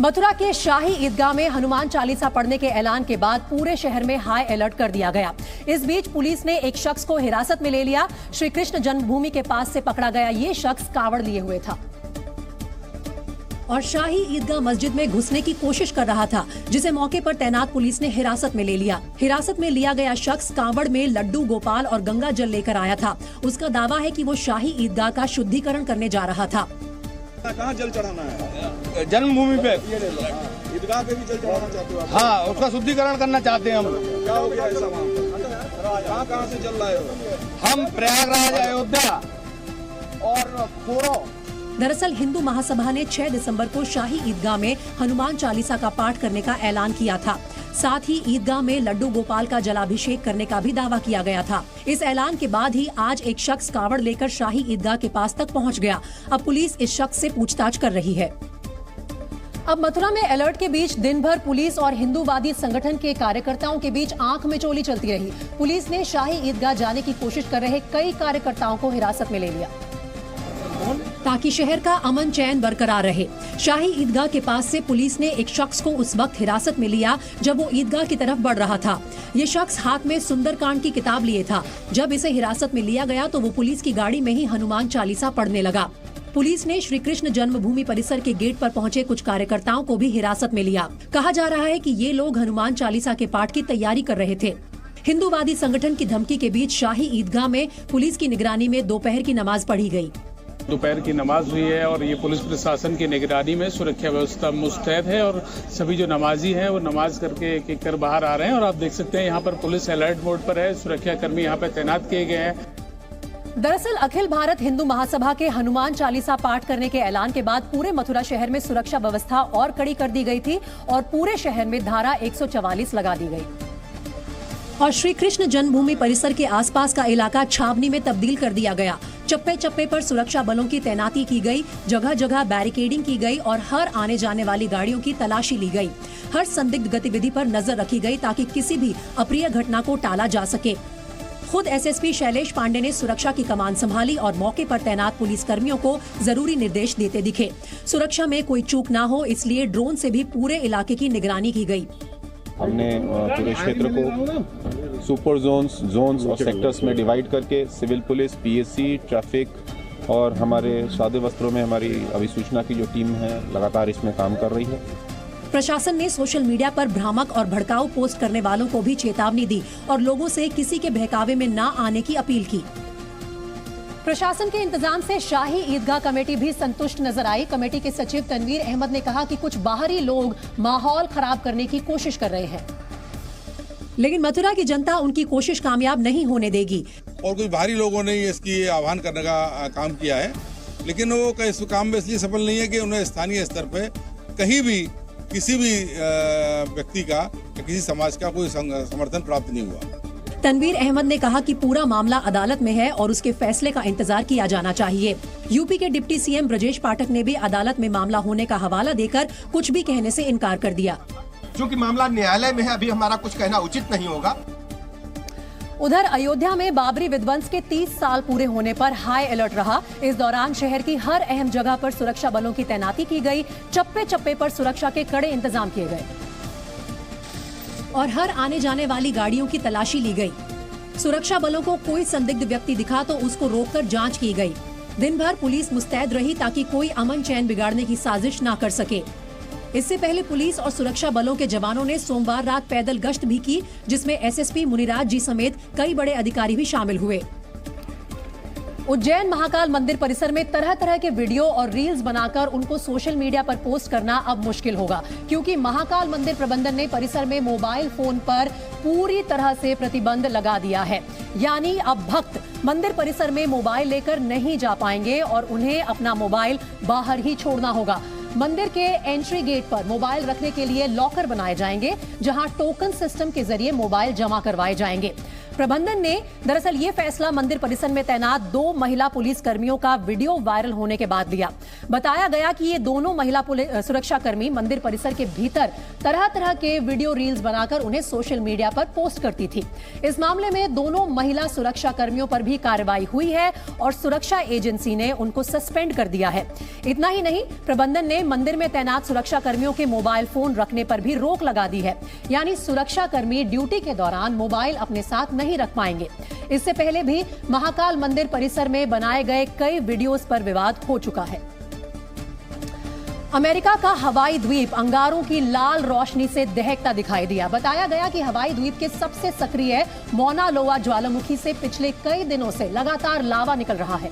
मथुरा के शाही ईदगाह में हनुमान चालीसा पढ़ने के ऐलान के बाद पूरे शहर में हाई अलर्ट कर दिया गया। इस बीच पुलिस ने एक शख्स को हिरासत में ले लिया। श्री कृष्ण जन्मभूमि के पास से पकड़ा गया ये शख्स कावड़ लिए हुए था और शाही ईदगाह मस्जिद में घुसने की कोशिश कर रहा था, जिसे मौके पर तैनात पुलिस ने हिरासत में ले लिया। हिरासत में लिया गया शख्स कांवड़ में लड्डू, गोपाल और गंगा जल लेकर आया था। उसका दावा है कि वो शाही ईदगाह का शुद्धिकरण करने जा रहा था। कहाँ जल चढ़ाना है? जन्मभूमि पे। ईदगाह पे भी जल चढ़ाना चाहते हो आप? हाँ, उसका शुद्धिकरण करना चाहते हैं हम। क्या हो गया ऐसा वहाँ? कहाँ से जल लाए हो? हम प्रयागराज, अयोध्या और खोरो। दरअसल हिंदू महासभा ने 6 दिसंबर को शाही ईदगाह में हनुमान चालीसा का पाठ करने का ऐलान किया था। साथ ही ईदगाह में लड्डू गोपाल का जलाभिषेक करने का भी दावा किया गया था। इस ऐलान के बाद ही आज एक शख्स कावड़ लेकर शाही ईदगाह के पास तक पहुंच गया। अब पुलिस इस शख्स से पूछताछ कर रही है। अब मथुरा में अलर्ट के बीच दिन भर पुलिस और हिंदूवादी संगठन के कार्यकर्ताओं के बीच आंख में चोली चलती रही। पुलिस ने शाही ईदगाह जाने की कोशिश कर रहे कई कार्यकर्ताओं को हिरासत में ले लिया ताकि शहर का अमन चैन बरकरार रहे। शाही ईदगाह के पास से पुलिस ने एक शख्स को उस वक्त हिरासत में लिया जब वो ईदगाह की तरफ बढ़ रहा था। ये शख्स हाथ में सुंदरकांड की किताब लिए था। जब इसे हिरासत में लिया गया तो वो पुलिस की गाड़ी में ही हनुमान चालीसा पढ़ने लगा। पुलिस ने श्री कृष्ण जन्मभूमि परिसर के गेट पर पहुंचे कुछ कार्यकर्ताओं को भी हिरासत में लिया। कहा जा रहा है कि ये लोग हनुमान चालीसा के पाठ की तैयारी कर रहे थे। हिंदूवादी संगठन की धमकी के बीच शाही ईदगाह में पुलिस की निगरानी में दोपहर की नमाज पढ़ी गयी। दोपहर की नमाज हुई है और ये पुलिस प्रशासन की निगरानी में सुरक्षा व्यवस्था मुस्तैद है और सभी जो नमाजी हैं वो नमाज करके एक एक कर बाहर आ रहे हैं। और आप देख सकते हैं यहाँ पर पुलिस अलर्ट मोड पर है, सुरक्षा कर्मी यहाँ पर तैनात किए गए हैं। दरअसल अखिल भारत हिंदू महासभा के हनुमान चालीसा पाठ करने के ऐलान के बाद पूरे मथुरा शहर में सुरक्षा व्यवस्था और कड़ी कर दी गई थी और पूरे शहर में धारा 144 लगा दी गई और श्री कृष्ण जन्मभूमि परिसर के आसपास का इलाका छावनी में तब्दील कर दिया गया। चप्पे चप्पे पर सुरक्षा बलों की तैनाती की गई, जगह जगह बैरिकेडिंग की गई और हर आने जाने वाली गाड़ियों की तलाशी ली गई। हर संदिग्ध गतिविधि पर नजर रखी गई ताकि किसी भी अप्रिय घटना को टाला जा सके। खुद एसएसपी शैलेश पांडे ने सुरक्षा की कमान संभाली और मौके पर तैनात पुलिस कर्मियों को जरूरी निर्देश देते दिखे। सुरक्षा में कोई चूक न हो इसलिए ड्रोन से भी पूरे इलाके की निगरानी की गई। हमने पूरे क्षेत्र को सुपर जोन्स और सेक्टर्स में डिवाइड करके सिविल पुलिस, पीएससी, ट्रैफिक और हमारे सादे वस्त्रों में हमारी अभिसूचना की जो टीम है लगातार इसमें काम कर रही है। प्रशासन ने सोशल मीडिया पर भ्रामक और भड़काऊ पोस्ट करने वालों को भी चेतावनी दी और लोगों से किसी के बहकावे में न आने की अपील की। प्रशासन के इंतजाम से शाही ईदगाह कमेटी भी संतुष्ट नजर आई। कमेटी के सचिव तनवीर अहमद ने कहा कि कुछ बाहरी लोग माहौल खराब करने की कोशिश कर रहे हैं, लेकिन मथुरा की जनता उनकी कोशिश कामयाब नहीं होने देगी। और कुछ बाहरी लोगों ने इसकी आह्वान करने का काम किया है, लेकिन वो इस काम में इसलिए सफल नहीं है कि उन्हें स्थानीय स्तर पे कहीं भी किसी भी व्यक्ति का या किसी समाज का कोई समर्थन प्राप्त नहीं हुआ। तनवीर अहमद ने कहा कि पूरा मामला अदालत में है और उसके फैसले का इंतजार किया जाना चाहिए। यूपी के डिप्टी सीएम ब्रजेश पाठक ने भी अदालत में मामला होने का हवाला देकर कुछ भी कहने से इनकार कर दिया। क्योंकि मामला न्यायालय में है, अभी हमारा कुछ कहना उचित नहीं होगा। उधर अयोध्या में बाबरी विध्वंस के 30 साल पूरे होने पर हाई अलर्ट रहा। इस दौरान शहर की हर अहम जगह पर सुरक्षा बलों की तैनाती की गई। चप्पे चप्पे पर सुरक्षा के कड़े इंतजाम किए गए और हर आने जाने वाली गाड़ियों की तलाशी ली गई। सुरक्षा बलों को कोई संदिग्ध व्यक्ति दिखा तो उसको रोककर जांच की गई। दिन भर पुलिस मुस्तैद रही ताकि कोई अमन चैन बिगाड़ने की साजिश ना कर सके। इससे पहले पुलिस और सुरक्षा बलों के जवानों ने सोमवार रात पैदल गश्त भी की, जिसमें एसएसपी मुनिराज जी समेत कई बड़े अधिकारी भी शामिल हुए। उज्जैन महाकाल मंदिर परिसर में तरह तरह के वीडियो और रील्स बनाकर उनको सोशल मीडिया पर पोस्ट करना अब मुश्किल होगा, क्योंकि महाकाल मंदिर प्रबंधन ने परिसर में मोबाइल फोन पर पूरी तरह से प्रतिबंध लगा दिया है। यानी अब भक्त मंदिर परिसर में मोबाइल लेकर नहीं जा पाएंगे और उन्हें अपना मोबाइल बाहर ही छोड़ना होगा। मंदिर के एंट्री गेट पर मोबाइल रखने के लिए लॉकर बनाए जाएंगे, जहां टोकन सिस्टम के जरिए मोबाइल जमा करवाए जाएंगे। प्रबंधन ने दरअसल ये फैसला मंदिर परिसर में तैनात 2 महिला पुलिस कर्मियों का वीडियो वायरल होने के बाद लिया। बताया गया कि ये दोनों महिला सुरक्षा कर्मी मंदिर परिसर के भीतर तरह तरह के वीडियो रील्स बनाकर उन्हें सोशल मीडिया पर पोस्ट करती थी। इस मामले में दोनों महिला सुरक्षा कर्मियों पर भी कार्रवाई हुई है और सुरक्षा एजेंसी ने उनको सस्पेंड कर दिया है। इतना ही नहीं, प्रबंधन ने मंदिर में तैनात सुरक्षा कर्मियों के मोबाइल फोन रखने पर भी रोक लगा दी है, यानी सुरक्षा कर्मी ड्यूटी के दौरान मोबाइल अपने साथ नहीं रख पाएंगे। इससे पहले भी महाकाल मंदिर परिसर में बनाए गए कई वीडियोस पर विवाद हो चुका है। अमेरिका का हवाई द्वीप अंगारों की लाल रोशनी से दहकता दिखाई दिया। बताया गया कि हवाई द्वीप के सबसे सक्रिय मौना लोआ ज्वालामुखी से पिछले कई दिनों से लगातार लावा निकल रहा है,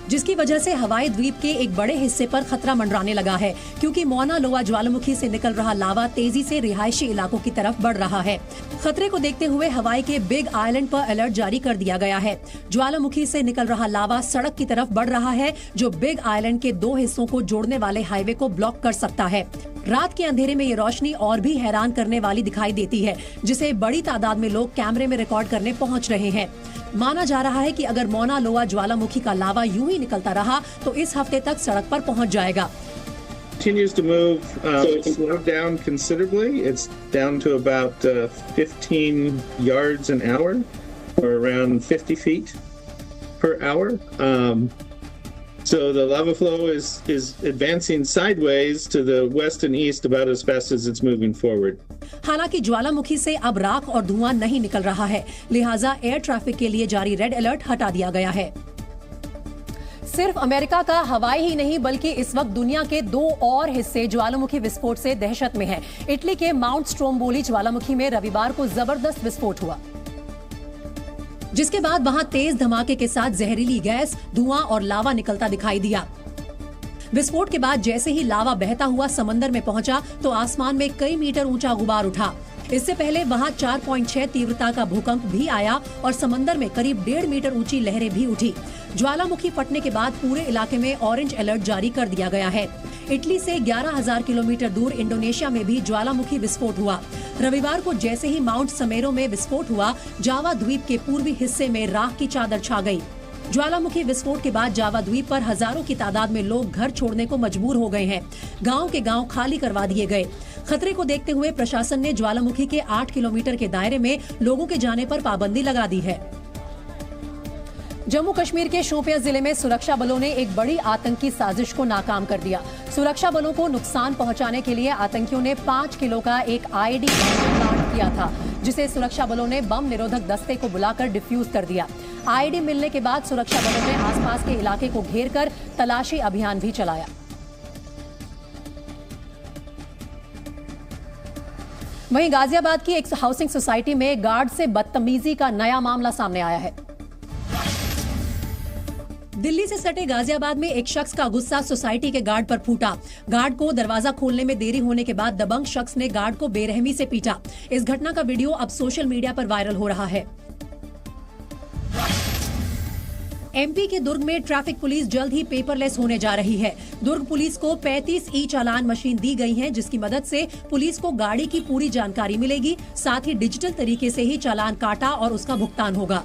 जिसकी वजह से हवाई द्वीप के एक बड़े हिस्से पर खतरा मंडराने लगा है, क्योंकि मौना लोआ ज्वालामुखी से निकल रहा लावा तेजी से रिहायशी इलाकों की तरफ बढ़ रहा है। खतरे को देखते हुए हवाई के बिग आइलैंड पर अलर्ट जारी कर दिया गया है। ज्वालामुखी से निकल रहा लावा सड़क की तरफ बढ़ रहा है, जो बिग आइलैंड के 2 हिस्सों को जोड़ने वाले हाईवे को ब्लॉक कर सकता है। रात के अंधेरे में ये रोशनी और भी हैरान करने वाली दिखाई देती है, जिसे बड़ी तादाद में लोग कैमरे में रिकॉर्ड करने पहुंच रहे हैं। माना जा रहा है कि अगर मौना लोआ ज्वालामुखी का लावा यूं ही निकलता रहा तो इस हफ्ते तक सड़क पर पहुंच जाएगा। Continues to move, it's slowed down considerably. It's down to about 15 yards an hour, or around 50 feet per hour. So the lava flow is advancing sideways to the west and east about as fast as it's moving forward. हालांकि ज्वालामुखी से अब राख और धुआं नहीं निकल रहा है, लिहाजा एयर ट्रैफिक के लिए जारी रेड अलर्ट हटा दिया गया है। सिर्फ अमेरिका का हवाई ही नहीं बल्कि इस वक्त दुनिया के 2 और हिस्से ज्वालामुखी विस्फोट से दहशत में हैं। इटली के माउंट स्ट्रोम्बोली ज्वालामुखी में रविवार को जबरदस्त विस्फोट हुआ, जिसके बाद वहां तेज धमाके के साथ जहरीली गैस, धुआं और लावा निकलता दिखाई दिया। विस्फोट के बाद जैसे ही लावा बहता हुआ समंदर में पहुंचा तो आसमान में कई मीटर ऊंचा गुबार उठा। इससे पहले वहां 4.6 तीव्रता का भूकंप भी आया और समंदर में करीब 1.5 मीटर ऊंची लहरें भी उठी। ज्वालामुखी फटने के बाद पूरे इलाके में ऑरेंज अलर्ट जारी कर दिया गया है। इटली से 11,000 किलोमीटर दूर इंडोनेशिया में भी ज्वालामुखी विस्फोट हुआ। रविवार को जैसे ही माउंट समेरो में विस्फोट हुआ, जावा द्वीप के पूर्वी हिस्से में राख की चादर छा गई। ज्वालामुखी विस्फोट के बाद जावा द्वीप पर हजारों की तादाद में लोग घर छोड़ने को मजबूर हो गए हैं। गांव के गांव खाली करवा दिए गए। खतरे को देखते हुए प्रशासन ने ज्वालामुखी के 8 किलोमीटर के दायरे में लोगों के जाने पर पाबंदी लगा दी है। जम्मू कश्मीर के शोपिया जिले में सुरक्षा बलों ने एक बड़ी आतंकी साजिश को नाकाम कर दिया। सुरक्षा बलों को नुकसान पहुंचाने के लिए आतंकियों ने 5 किलो का एक आईडी प्लांट किया था, जिसे सुरक्षा बलों ने बम निरोधक दस्ते को बुलाकर डिफ्यूज कर दिया। आईडी मिलने के बाद सुरक्षा बलों ने आसपास के इलाके को घेर कर तलाशी अभियान भी चलाया। वहीं गाजियाबाद की एक हाउसिंग सोसाइटी में गार्ड से बदतमीजी का नया मामला सामने आया है। दिल्ली से सटे गाजियाबाद में एक शख्स का गुस्सा सोसाइटी के गार्ड पर फूटा। गार्ड को दरवाजा खोलने में देरी होने के बाद दबंग शख्स ने गार्ड को बेरहमी से पीटा। इस घटना का वीडियो अब सोशल मीडिया पर वायरल हो रहा है। एमपी के दुर्ग में ट्रैफिक पुलिस जल्द ही पेपरलेस होने जा रही है। दुर्ग पुलिस को 35 ई चालान मशीन दी गई है, जिसकी मदद से पुलिस को गाड़ी की पूरी जानकारी मिलेगी। साथ ही डिजिटल तरीके से ही चालान काटा और उसका भुगतान होगा।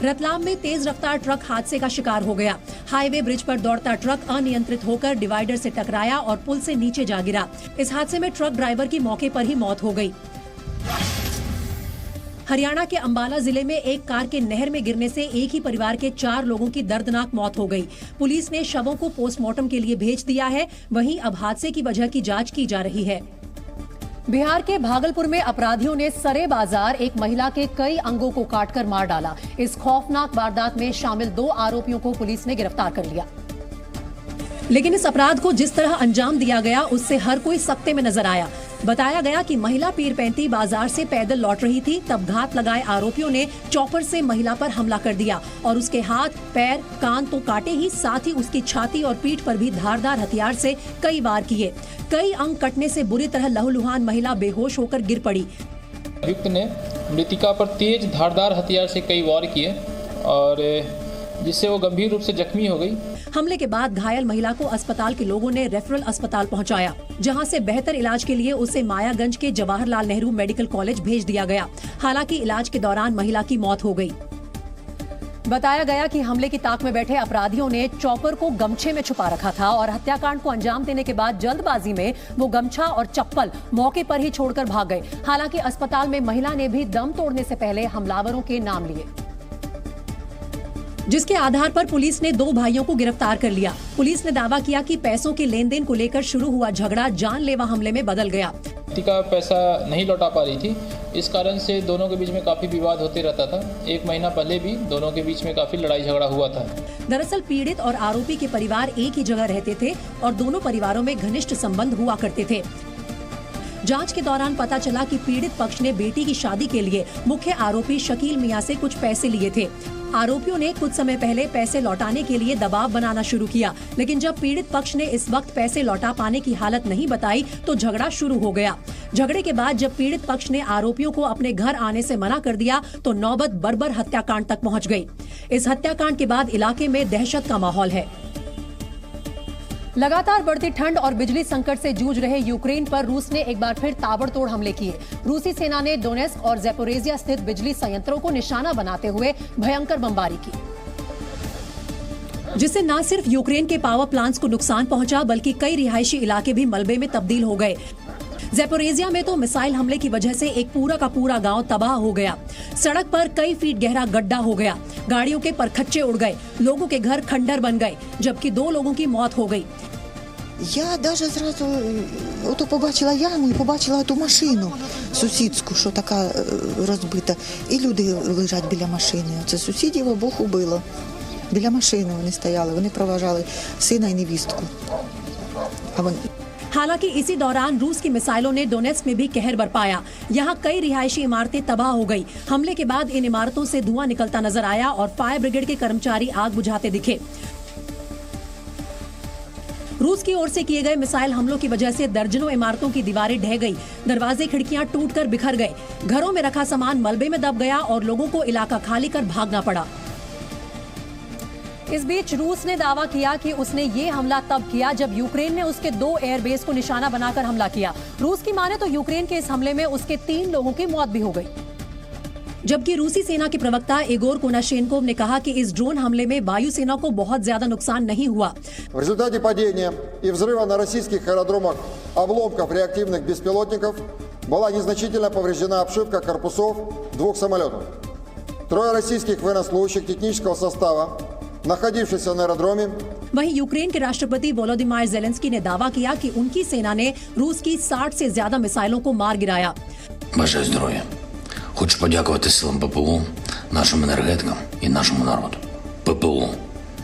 रतलाम में तेज रफ्तार ट्रक हादसे का शिकार हो गया। हाईवे ब्रिज पर दौड़ता ट्रक अनियंत्रित होकर डिवाइडर से टकराया और पुल से नीचे जा गिरा। इस हादसे में ट्रक ड्राइवर की मौके पर ही मौत हो गई। हरियाणा के अंबाला जिले में एक कार के नहर में गिरने से एक ही परिवार के 4 लोगों की दर्दनाक मौत हो गई। पुलिस ने शवों को पोस्टमार्टम के लिए भेज दिया है। वहीं अब हादसे की वजह की जांच की जा रही है। बिहार के भागलपुर में अपराधियों ने सरे बाजार एक महिला के कई अंगों को काटकर मार डाला। इस खौफनाक वारदात में शामिल 2 आरोपियों को पुलिस ने गिरफ्तार कर लिया। लेकिन इस अपराध को जिस तरह अंजाम दिया गया, उससे हर कोई सकते में नजर आया। बताया गया कि महिला पीरपैंती बाजार से पैदल लौट रही थी, तब घात लगाए आरोपियों ने चॉपर से महिला पर हमला कर दिया और उसके हाथ, पैर, कान तो काटे ही, साथ ही उसकी छाती और पीठ पर भी धारदार हथियार से कई वार किए। कई अंग कटने से बुरी तरह लहूलुहान महिला बेहोश होकर गिर पड़ी। अभियुक्त ने मृतिका पर तेज धारदार हथियार से कई वार किए और जिससे वो गंभीर रूप से जख्मी हो गई। हमले के बाद घायल महिला को अस्पताल के लोगों ने रेफरल अस्पताल पहुंचाया, जहां से बेहतर इलाज के लिए उसे मायागंज के जवाहरलाल नेहरू मेडिकल कॉलेज भेज दिया गया। हालांकि इलाज के दौरान महिला की मौत हो गई। बताया गया कि हमले की ताक में बैठे अपराधियों ने चॉपर को गमछे में छुपा रखा था और हत्याकांड को अंजाम देने के बाद जल्दबाजी में वो गमछा और चप्पल मौके पर ही छोड़कर भाग गए। हालांकि अस्पताल में महिला ने भी दम तोड़ने से पहले हमलावरों के नाम लिए, जिसके आधार पर पुलिस ने 2 भाइयों को गिरफ्तार कर लिया। पुलिस ने दावा किया कि पैसों के लेन देन को लेकर शुरू हुआ झगड़ा जानलेवा हमले में बदल गया। का पैसा नहीं लौटा पा रही थी, इस कारण से दोनों के बीच में काफी विवाद होते रहता था। 1 महीना पहले भी दोनों के बीच में काफी लड़ाई झगड़ा हुआ था। दरअसल पीड़ित और आरोपी के परिवार एक ही जगह रहते थे और दोनों परिवारों में घनिष्ठ संबंध हुआ करते थे। जांच के दौरान पता चला कि पीड़ित पक्ष ने बेटी की शादी के लिए मुख्य आरोपी शकील मियां से कुछ पैसे लिए थे। आरोपियों ने कुछ समय पहले पैसे लौटाने के लिए दबाव बनाना शुरू किया, लेकिन जब पीड़ित पक्ष ने इस वक्त पैसे लौटा पाने की हालत नहीं बताई तो झगड़ा शुरू हो गया। झगड़े के बाद जब पीड़ित पक्ष ने आरोपियों को अपने घर आने से मना कर दिया तो नौबत बर्बर हत्याकांड तक पहुंच गई। इस हत्याकांड के बाद इलाके में दहशत का माहौल है। लगातार बढ़ती ठंड और बिजली संकट से जूझ रहे यूक्रेन पर रूस ने एक बार फिर ताबड़तोड़ हमले किए। रूसी सेना ने डोनेस्क और ज़ैपोरिज़िया स्थित बिजली संयंत्रों को निशाना बनाते हुए भयंकर बमबारी की, जिससे न सिर्फ यूक्रेन के पावर प्लांट्स को नुकसान पहुंचा बल्कि कई रिहायशी इलाके भी मलबे में तब्दील हो गए। ज़ैपोरिज़िया में तो मिसाइल हमले की वजह से एक पूरा का पूरा गांव तबाह हो गया। सड़क पर कई फीट गहरा गड्ढा हो गया, गाड़ियों के परखच्चे उड़ गए, लोगों के घर खंडर बन गए, जबकि 2 लोगों की मौत हो गई। Я даже зразу ото побачила яму і побачила ту машину сусідську, що така розбита. І люди лежать біля машини. Це сусідів обох убило. Біля машини вони стояли, вони проважали сина і невістку. हालांकि इसी दौरान रूस की मिसाइलों ने डोनेस्क में भी कहर बरपाया। यहाँ कई रिहायशी इमारतें तबाह हो गई। हमले के बाद इन इमारतों से धुआं निकलता नजर आया और फायर ब्रिगेड के कर्मचारी आग बुझाते दिखे। रूस की ओर से किए गए मिसाइल हमलों की वजह से दर्जनों इमारतों की दीवारें ढह गई, दरवाजे खिड़कियां टूटकर बिखर गए, घरों में रखा सामान मलबे में दब गया और लोगों को इलाका खाली कर भागना पड़ा। इस बीच रूस ने दावा किया कि उसने ये हमला तब किया जब यूक्रेन ने उसके 2 एयरबेस को निशाना बनाकर हमला किया। रूस की माने तो यूक्रेन के इस हमले में उसके 3 लोगों की मौत भी हो गई। जबकि रूसी सेना के प्रवक्ता इगोर कोनाशेन्कोव ने कहा कि इस ड्रोन हमले में वायुसेना को बहुत ज्यादा नुकसान नहीं हुआ। В результате падения и взрыва на российских аэродромах обломков реактивных беспилотников была незначительно повреждена обшивка корпусов 2 самолетов. 3 российских военнослужащих технического состава, находившихся на аэродроме. वहीं यूक्रेन के राष्ट्रपति वोलोदिमीर ज़ेलेंस्की ने दावा किया कि उनकी सेना ने रूस की 60 से ज्यादा मिसाइलों को मार गिराया। Бажаю здоров'я. Хочу подякувати силам ППО, нашим енергетикам і нашому народу. ППО.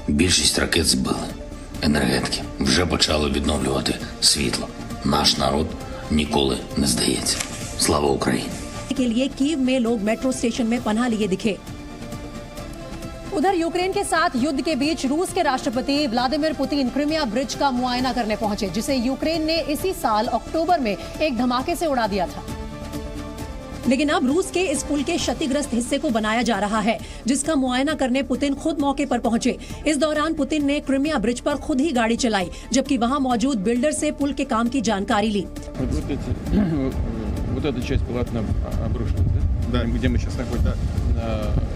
Більшість ракет збили. Енергетики вже почали відновлювати світло. Наш народ ніколи не здається. Слава Україні! के लिए कीव में लोग मेट्रो स्टेशन में पनाह लिए दिखे। उधर यूक्रेन के साथ युद्ध के बीच रूस के राष्ट्रपति व्लादिमीर पुतिन क्रिमिया ब्रिज का मुआयना करने पहुंचे, जिसे यूक्रेन ने इसी साल अक्टूबर में एक धमाके से उड़ा दिया था। लेकिन अब रूस के इस पुल के क्षतिग्रस्त हिस्से को बनाया जा रहा है, जिसका मुआयना करने पुतिन खुद मौके पर पहुंचे। इस दौरान पुतिन ने क्रिमिया ब्रिज पर खुद ही गाड़ी चलाई, जबकि वहां मौजूद बिल्डर से पुल के काम की जानकारी ली। Вот эта часть полотна обрушилась, да? Да. Где мы сейчас находимся?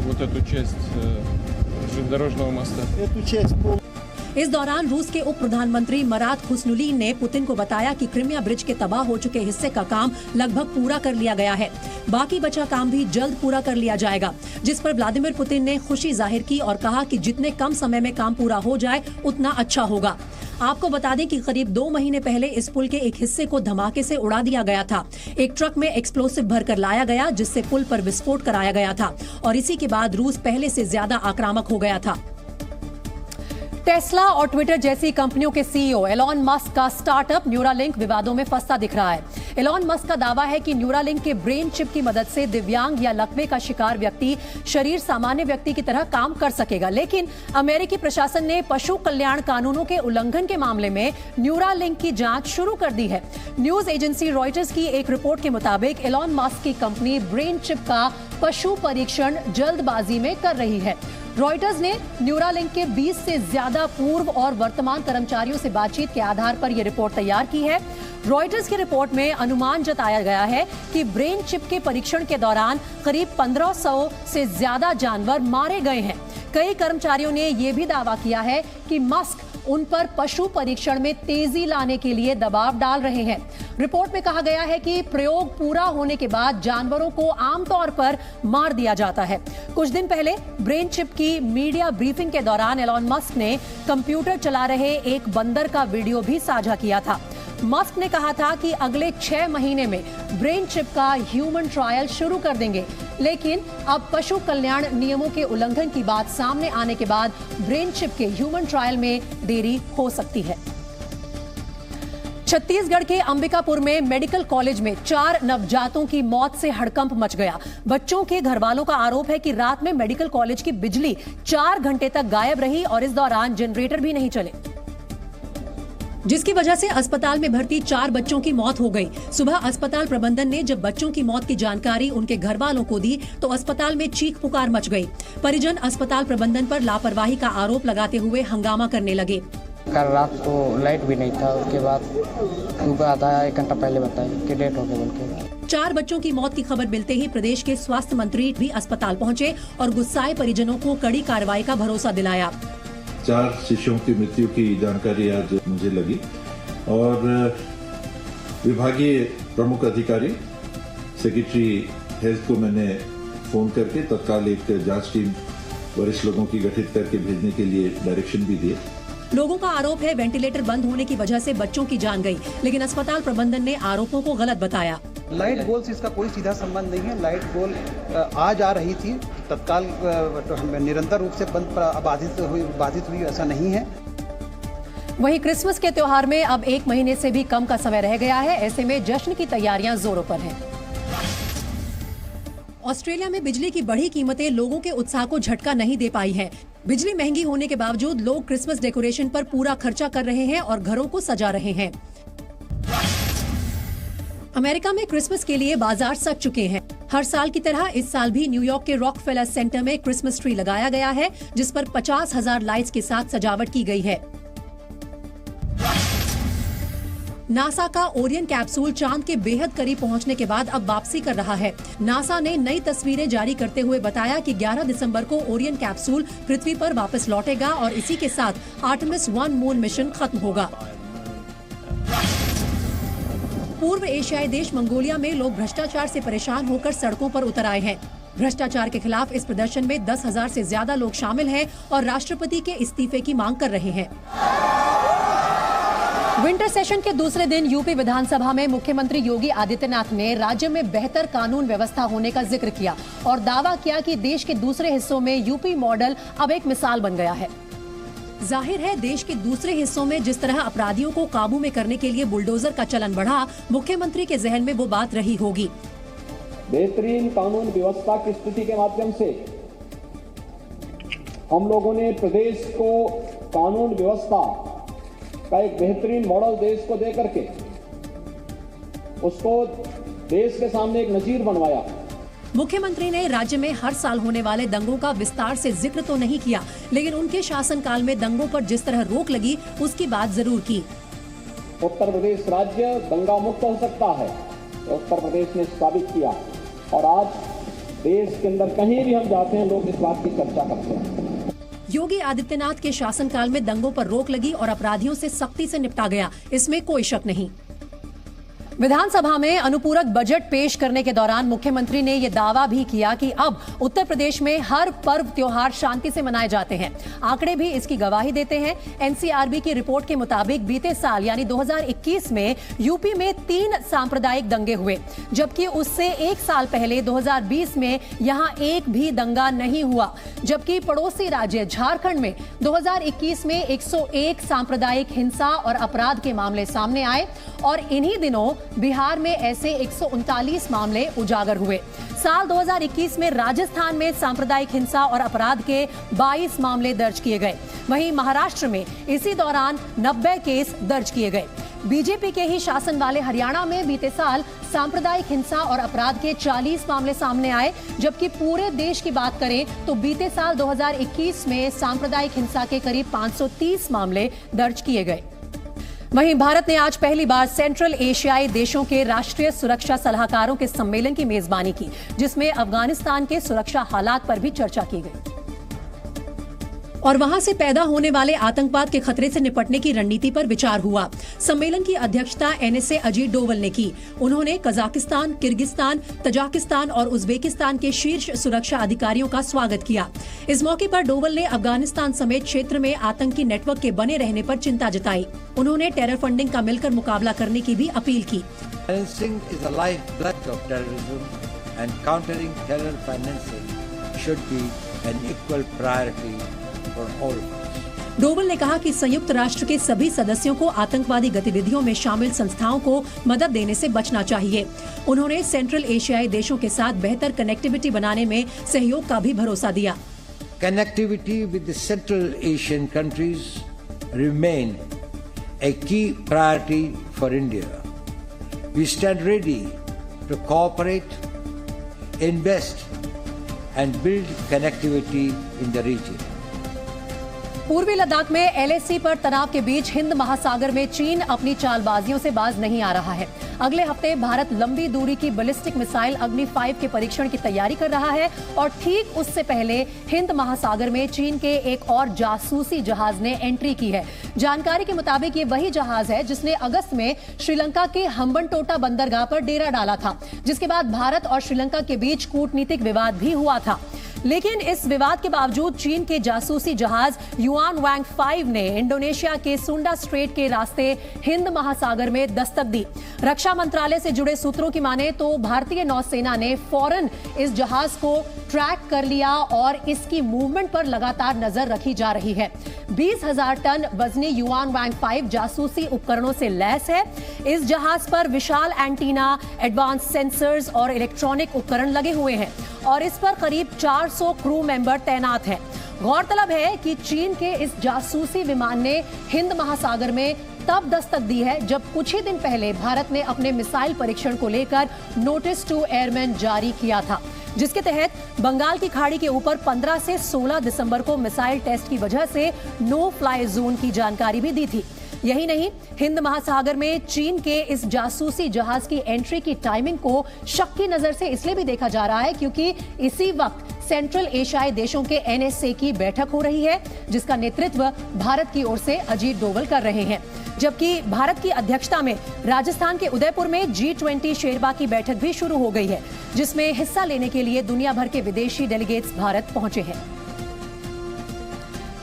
Вот эту часть железнодорожного моста. Эту часть इस दौरान रूस के उप प्रधानमंत्री मरात खुस्नुलीन ने पुतिन को बताया कि क्रिमिया ब्रिज के तबाह हो चुके हिस्से का काम लगभग पूरा कर लिया गया है। बाकी बचा काम भी जल्द पूरा कर लिया जाएगा, जिस पर व्लादिमीर पुतिन ने खुशी जाहिर की और कहा कि जितने कम समय में काम पूरा हो जाए उतना अच्छा होगा। आपको बता दें कि करीब 2 महीने पहले इस पुल के एक हिस्से को धमाके से उड़ा दिया गया था। एक ट्रक में एक्सप्लोसिव भरकर लाया गया, जिससे पुल पर विस्फोट कराया गया था और इसी के बाद रूस पहले से ज्यादा आक्रामक हो गया था। टेस्ला और ट्विटर जैसी कंपनियों के सीईओ एलॉन मस्क का स्टार्टअप न्यूरालिंक विवादों में फंसता दिख रहा है। एलॉन मस्क का दावा है कि न्यूरालिंक के ब्रेन चिप की मदद से दिव्यांग या लकवे का शिकार व्यक्ति शरीर सामान्य व्यक्ति की तरह काम कर सकेगा, लेकिन अमेरिकी प्रशासन ने पशु कल्याण कानूनों के उल्लंघन के मामले में न्यूरालिंक की जांच शुरू कर दी है। न्यूज एजेंसी रॉयटर्स की एक रिपोर्ट के मुताबिक एलॉन मस्क की कंपनी ब्रेन चिप का पशु परीक्षण जल्दबाजी में कर रही है। रॉयटर्स ने न्यूरालिंक के 20 से ज्यादा पूर्व और वर्तमान कर्मचारियों से बातचीत के आधार पर यह रिपोर्ट तैयार की है। रॉयटर्स की रिपोर्ट में अनुमान जताया गया है कि ब्रेन चिप के परीक्षण के दौरान करीब 1500 से ज्यादा जानवर मारे गए हैं। कई कर्मचारियों ने यह भी दावा किया है कि मस्क उन पर पशु परीक्षण में तेजी लाने के लिए दबाव डाल रहे हैं। रिपोर्ट में कहा गया है कि प्रयोग पूरा होने के बाद जानवरों को आमतौर पर मार दिया जाता है। कुछ दिन पहले ब्रेन चिप की मीडिया ब्रीफिंग के दौरान एलॉन मस्क ने कंप्यूटर चला रहे एक बंदर का वीडियो भी साझा किया था। मस्क ने कहा था कि अगले 6 महीने में ब्रेन चिप का ह्यूमन ट्रायल शुरू कर देंगे, लेकिन अब पशु कल्याण नियमों के उल्लंघन की बात सामने आने के बाद ब्रेन चिप के ह्यूमन ट्रायल में देरी हो सकती है। छत्तीसगढ़ के अंबिकापुर में मेडिकल कॉलेज में 4 नवजातों की मौत से हड़कंप मच गया। बच्चों के घरवालों का आरोप है कि रात में मेडिकल कॉलेज की बिजली 4 घंटे तक गायब रही और इस दौरान जनरेटर भी नहीं चले, जिसकी वजह से अस्पताल में भर्ती 4 बच्चों की मौत हो गई। सुबह अस्पताल प्रबंधन ने जब बच्चों की मौत की जानकारी उनके घर वालों को दी तो अस्पताल में चीख पुकार मच गई। परिजन अस्पताल प्रबंधन पर लापरवाही का आरोप लगाते हुए हंगामा करने लगे। कल रात को लाइट भी नहीं था, उसके बाद सुबह आता 1 घंटा पहले बताया कि डेट हो गई बोल के। 4 बच्चों की मौत की खबर मिलते ही प्रदेश के स्वास्थ्य मंत्री भी अस्पताल पहुंचे और गुस्साए परिजनों को कड़ी कार्रवाई का भरोसा दिलाया। 4 शिशुओं की मृत्यु की जानकारी आज मुझे लगी और विभागीय प्रमुख अधिकारी सेक्रेटरी हेल्थ को मैंने फोन करके तत्काल एक जांच टीम वरिष्ठ लोगों की गठित करके भेजने के लिए डायरेक्शन भी दिए। लोगों का आरोप है वेंटिलेटर बंद होने की वजह से बच्चों की जान गई, लेकिन अस्पताल प्रबंधन ने आरोपों को गलत बताया। लाइट गोल से इसका कोई सीधा संबंध नहीं है। लाइट गोल आज आ रही थी, तत्काल निरंतर रूप से बाधित हुई ऐसा नहीं है। वहीं क्रिसमस के त्योहार में अब 1 महीने से भी कम का समय रह गया है। ऐसे में जश्न की तैयारियां जोरों पर हैं। ऑस्ट्रेलिया में बिजली की बढ़ी कीमतें लोगों के उत्साह को झटका नहीं दे पाई है। बिजली महंगी होने के बावजूद लोग क्रिसमस डेकोरेशन पर पूरा खर्चा कर रहे हैं और घरों को सजा रहे हैं। अमेरिका में क्रिसमस के लिए बाजार सज चुके हैं। हर साल की तरह इस साल भी न्यूयॉर्क के रॉकफेलर सेंटर में क्रिसमस ट्री लगाया गया है, जिस पर 50,000 लाइट्स के साथ सजावट की गई है। नासा का ओरियन कैप्सूल चांद के बेहद करीब पहुंचने के बाद अब वापसी कर रहा है। नासा ने नई तस्वीरें जारी करते हुए बताया कि 11 दिसंबर को ओरियन कैप्सूल पृथ्वी पर वापस लौटेगा और इसी के साथ आर्टेमिस 1 मून मिशन खत्म होगा। पूर्व एशियाई देश मंगोलिया में लोग भ्रष्टाचार से परेशान होकर सड़कों पर उतर आए हैं। भ्रष्टाचार के खिलाफ इस प्रदर्शन में 10,000 से ज्यादा लोग शामिल हैं और राष्ट्रपति के इस्तीफे की मांग कर रहे हैं। विंटर सेशन के दूसरे दिन यूपी विधानसभा में मुख्यमंत्री योगी आदित्यनाथ ने राज्य में बेहतर कानून व्यवस्था होने का जिक्र किया और दावा किया कि देश के दूसरे हिस्सों में यूपी मॉडल अब एक मिसाल बन गया है। जाहिर है, देश के दूसरे हिस्सों में जिस तरह अपराधियों को काबू में करने के लिए बुलडोजर का चलन बढ़ा, मुख्यमंत्री के जहन में वो बात रही होगी। बेहतरीन कानून व्यवस्था की स्थिति के माध्यम से हम लोगों ने प्रदेश को कानून व्यवस्था का एक बेहतरीन मॉडल देश को दे करके उसको देश के सामने एक नजीर बनवाया। मुख्यमंत्री ने राज्य में हर साल होने वाले दंगों का विस्तार से जिक्र तो नहीं किया, लेकिन उनके शासनकाल में दंगों पर जिस तरह रोक लगी उसकी बात जरूर की। उत्तर प्रदेश राज्य दंगा मुक्त हो सकता है, उत्तर प्रदेश ने साबित किया और आज देश के अंदर कहीं भी हम जाते हैं लोग इस बात की चर्चा करते हैं। योगी आदित्यनाथ के शासनकाल में दंगों पर रोक लगी और अपराधियों से सख्ती से निपटा गया, इसमें कोई शक नहीं। विधानसभा में अनुपूरक बजट पेश करने के दौरान मुख्यमंत्री ने यह दावा भी किया कि अब उत्तर प्रदेश में हर पर्व त्योहार शांति से मनाए जाते हैं। आंकड़े भी इसकी गवाही देते हैं। एनसीआरबी की रिपोर्ट के मुताबिक बीते साल यानी 2021 में यूपी में 3 सांप्रदायिक दंगे हुए, जबकि उससे 1 साल पहले 2020 में यहां एक भी दंगा नहीं हुआ। जबकि पड़ोसी राज्य झारखंड में 2021 में 101 सांप्रदायिक हिंसा और अपराध के मामले सामने आए और इन्हीं दिनों बिहार में ऐसे 139 मामले उजागर हुए। साल 2021 में राजस्थान में सांप्रदायिक हिंसा और अपराध के 22 मामले दर्ज किए गए। वहीं महाराष्ट्र में इसी दौरान 90 केस दर्ज किए गए। बीजेपी के ही शासन वाले हरियाणा में बीते साल सांप्रदायिक हिंसा और अपराध के 40 मामले सामने आए, जबकि पूरे देश की बात करें तो बीते साल 2021 में सांप्रदायिक हिंसा के करीब 530 मामले दर्ज किए गए। वहीं भारत ने आज पहली बार सेंट्रल एशियाई देशों के राष्ट्रीय सुरक्षा सलाहकारों के सम्मेलन की मेजबानी की, जिसमें अफगानिस्तान के सुरक्षा हालात पर भी चर्चा की गई और वहां से पैदा होने वाले आतंकवाद के खतरे से निपटने की रणनीति पर विचार हुआ। सम्मेलन की अध्यक्षता एनएसए अजीत डोवल ने की। उन्होंने कजाकिस्तान, किर्गिस्तान, तजाकिस्तान और उज्बेकिस्तान के शीर्ष सुरक्षा अधिकारियों का स्वागत किया। इस मौके पर डोवल ने अफगानिस्तान समेत क्षेत्र में आतंकी नेटवर्क के बने रहने पर चिंता जताई। उन्होंने टेरर फंडिंग का मिलकर मुकाबला करने की भी अपील की। डोवल ने कहा कि संयुक्त राष्ट्र के सभी सदस्यों को आतंकवादी गतिविधियों में शामिल संस्थाओं को मदद देने से बचना चाहिए। उन्होंने सेंट्रल एशियाई देशों के साथ बेहतर कनेक्टिविटी बनाने में सहयोग का भी भरोसा दिया। Connectivity with the Central Asian countries remain a key priority for India. We stand ready to cooperate, invest and build connectivity in the region. पूर्वी लद्दाख में एलएसी पर तनाव के बीच हिंद महासागर में चीन अपनी चालबाजियों से बाज नहीं आ रहा है। अगले हफ्ते भारत लंबी दूरी की बैलिस्टिक मिसाइल अग्नि 5 के परीक्षण की तैयारी कर रहा है और ठीक उससे पहले हिंद महासागर में चीन के एक और जासूसी जहाज ने एंट्री की है। जानकारी के मुताबिक ये वही जहाज है जिसने अगस्त में श्रीलंका के हम्बनटोटा बंदरगाह पर डेरा डाला था, जिसके बाद भारत और श्रीलंका के बीच कूटनीतिक विवाद भी हुआ था। लेकिन इस विवाद के बावजूद चीन के जासूसी जहाज युआन वांग 5 ने इंडोनेशिया के सुंडा स्ट्रेट के रास्ते हिंद महासागर में दस्तक दी। रक्षा मंत्रालय से जुड़े सूत्रों की माने तो भारतीय नौसेना ने फौरन इस जहाज को ट्रैक कर लिया और इसकी मूवमेंट पर लगातार नजर रखी जा रही है। 20,000 टन वजनी युआन वांग 5 जासूसी उपकरणों से लैस है। इस जहाज पर विशाल एंटीना, एडवांस सेंसर्स और इलेक्ट्रॉनिक उपकरण लगे हुए हैं और इस पर करीब 400 क्रू मेंबर तैनात हैं। गौरतलब है कि चीन के इस जासूसी विमान ने हिंद महासागर में तब दस्तक दी है जब कुछ ही दिन पहले भारत ने अपने मिसाइल परीक्षण को लेकर नोटिस टू एयरमैन जारी किया था, जिसके तहत बंगाल की खाड़ी के ऊपर 15 से 16 दिसंबर को मिसाइल टेस्ट की वजह से नो फ्लाई जोन की जानकारी भी दी थी। यही नहीं, हिंद महासागर में चीन के इस जासूसी जहाज की एंट्री की टाइमिंग को शक की नजर से इसलिए भी देखा जा रहा है क्योंकि इसी वक्त सेंट्रल एशियाई देशों के एनएसए की बैठक हो रही है, जिसका नेतृत्व भारत की ओर से अजीत डोवल कर रहे हैं। जबकि भारत की अध्यक्षता में राजस्थान के उदयपुर में G20 शेरपा की बैठक भी शुरू हो गई है, जिसमें हिस्सा लेने के लिए दुनिया भर के विदेशी डेलीगेट्स भारत पहुंचे हैं।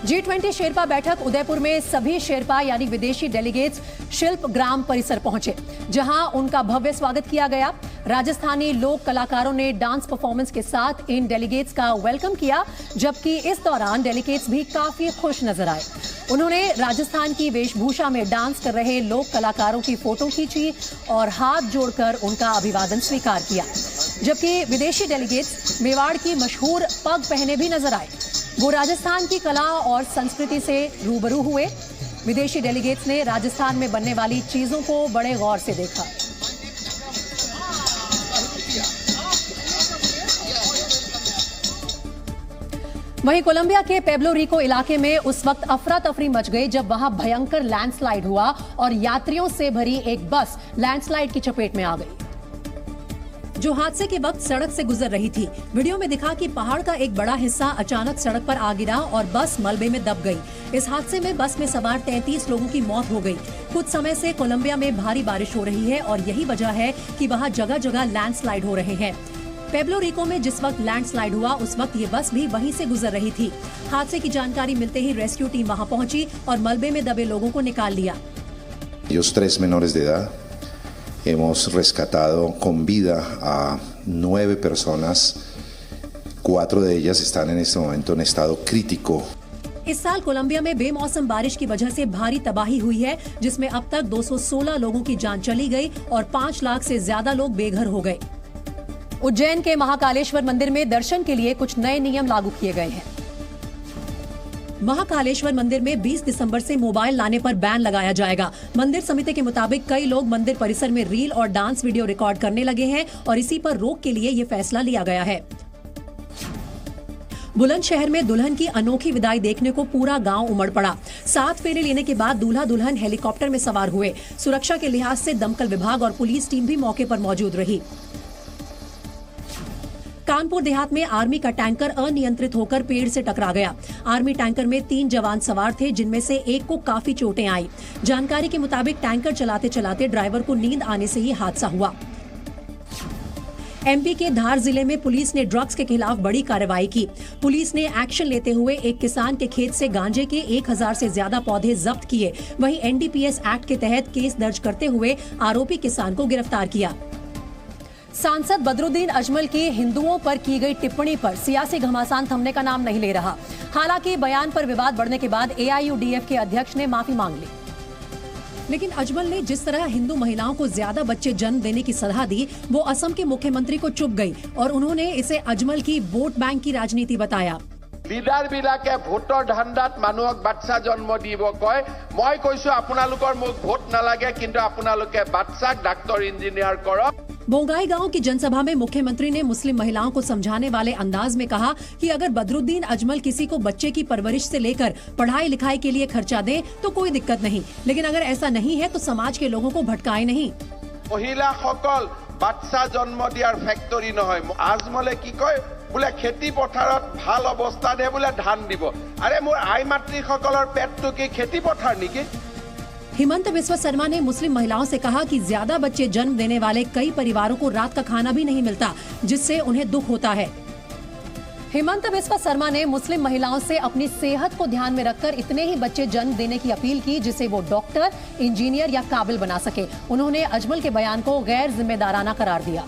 G20 शेरपा बैठक उदयपुर में सभी शेरपा यानी विदेशी डेलीगेट्स शिल्प ग्राम परिसर पहुंचे, जहां उनका भव्य स्वागत किया गया। राजस्थानी लोक कलाकारों ने डांस परफॉर्मेंस के साथ इन डेलीगेट्स का वेलकम किया, जबकि इस दौरान डेलीगेट्स भी काफी खुश नजर आए। उन्होंने राजस्थान की वेशभूषा में डांस कर रहे लोक कलाकारों की फोटो खींची और हाथ जोड़कर उनका अभिवादन स्वीकार किया। जबकि विदेशी डेलीगेट्स मेवाड़ की मशहूर पग पहने भी नजर आए। वो राजस्थान की कला और संस्कृति से रूबरू हुए। विदेशी डेलीगेट्स ने राजस्थान में बनने वाली चीजों को बड़े गौर से देखा। वहीं कोलंबिया के पेब्लो रिको इलाके में उस वक्त अफरा तफरी मच गई जब वहां भयंकर लैंडस्लाइड हुआ और यात्रियों से भरी एक बस लैंडस्लाइड की चपेट में आ गई, जो हादसे के वक्त सड़क से गुजर रही थी। वीडियो में दिखा कि पहाड़ का एक बड़ा हिस्सा अचानक सड़क पर आ गिरा और बस मलबे में दब गई। इस हादसे में बस में सवार 33 लोगों की मौत हो गई। कुछ समय से कोलंबिया में भारी बारिश हो रही है और यही वजह है कि वहां जगह जगह लैंडस्लाइड हो रहे हैं। पेब्लो रिको में जिस वक्त लैंडस्लाइड हुआ उस वक्त ये बस भी वहीं से गुजर रही थी। हादसे की जानकारी मिलते ही रेस्क्यू टीम वहां पहुंची और मलबे में दबे लोगों को निकाल लिया। Ellos 3 menores de edad. Hemos rescatado con vida a 9 personas. 4 de ellas están en este momento en estado crítico. इस साल कोलंबिया में बेमौसम बारिश की वजह से भारी तबाही हुई है, जिसमें अब तक 216 लोगों की जान चली गई और 5 लाख से ज्यादा लोग बेघर हो गए। उज्जैन के महाकालेश्वर मंदिर में दर्शन के लिए कुछ नए नियम लागू किए गए हैं। महाकालेश्वर मंदिर में 20 दिसंबर से मोबाइल लाने पर बैन लगाया जाएगा। मंदिर समिति के मुताबिक कई लोग मंदिर परिसर में रील और डांस वीडियो रिकॉर्ड करने लगे हैं और इसी पर रोक के लिए ये फैसला लिया गया है। बुलंदशहर में दुल्हन की अनोखी विदाई देखने को पूरा गांव उमड़ पड़ा। 7 फेरे लेने के बाद दूल्हा दुल्हन हेलीकॉप्टर में सवार हुए। सुरक्षा के लिहाज से दमकल विभाग और पुलिस टीम भी मौके पर मौजूद रही। कानपुर देहात में आर्मी का टैंकर अनियंत्रित होकर पेड़ से टकरा गया। आर्मी टैंकर में 3 जवान सवार थे, जिनमें से एक को काफी चोटें आई। जानकारी के मुताबिक टैंकर चलाते चलाते ड्राइवर को नींद आने से ही हादसा हुआ। एमपी के धार जिले में पुलिस ने ड्रग्स के खिलाफ बड़ी कार्रवाई की। पुलिस ने एक्शन लेते हुए एक किसान के खेत से गांजे के 1000 से ज्यादा पौधे जब्त किए। वहीं एनडीपीएस एक्ट के तहत केस दर्ज करते हुए आरोपी किसान को गिरफ्तार किया। सांसद बदरुद्दीन अजमल की हिंदुओं पर की गई टिप्पणी पर सियासी घमासान थमने का नाम नहीं ले रहा। हालांकि बयान पर विवाद बढ़ने के बाद एआईयूडीएफ के अध्यक्ष ने माफी मांग ली। लेकिन अजमल ने जिस तरह हिंदू महिलाओं को ज्यादा बच्चे जन्म देने की सलाह दी, वो असम के मुख्यमंत्री को चुभ गई और उन्होंने इसे अजमल की वोट बैंक की राजनीति बताया। লিডাৰ বিলাকে ভোটৰ ধান্দাত মানুহক বাচ্চা জন্ম দিব কয়। মই কৈছো আপোনালোকৰ মোক ভোট নালাগে, কিন্তু আপোনালোকে বাচ্চাক ডাক্তৰ ইঞ্জিনিয়াৰ কৰক। बोंगाई गांव की जनसभा में मुख्यमंत्री ने मुस्लिम महिलाओं को समझाने वाले अंदाज में कहा कि अगर बदरुद्दीन अजमल किसी को बच्चे की परवरिश से लेकर पढ़ाई लिखाई के लिए खर्चा दे तो कोई दिक्कत नहीं, लेकिन अगर ऐसा नहीं है तो समाज के लोगों को भटकाए नहीं। महिलाসকল বাচ্চা জন্ম দিয়াৰ ফেক্টৰী নহয়। আজমলে কি কয় বোলে খেতি পথাৰত ভাল অৱস্থাতহে বোলে ধান দিব। আৰে মোৰ আই মাতৃসকলৰ পেটটো কি খেতি পথাৰ নেকি? हिमंत बिस्वा शर्मा ने मुस्लिम महिलाओं से कहा कि ज्यादा बच्चे जन्म देने वाले कई परिवारों को रात का खाना भी नहीं मिलता, जिससे उन्हें दुख होता है। हिमंत बिस्वा शर्मा ने मुस्लिम महिलाओं से अपनी सेहत को ध्यान में रखकर इतने ही बच्चे जन्म देने की अपील की जिसे वो डॉक्टर, इंजीनियर या काबिल बना सके। उन्होंने अजमल के बयान को गैर जिम्मेदाराना करार दिया।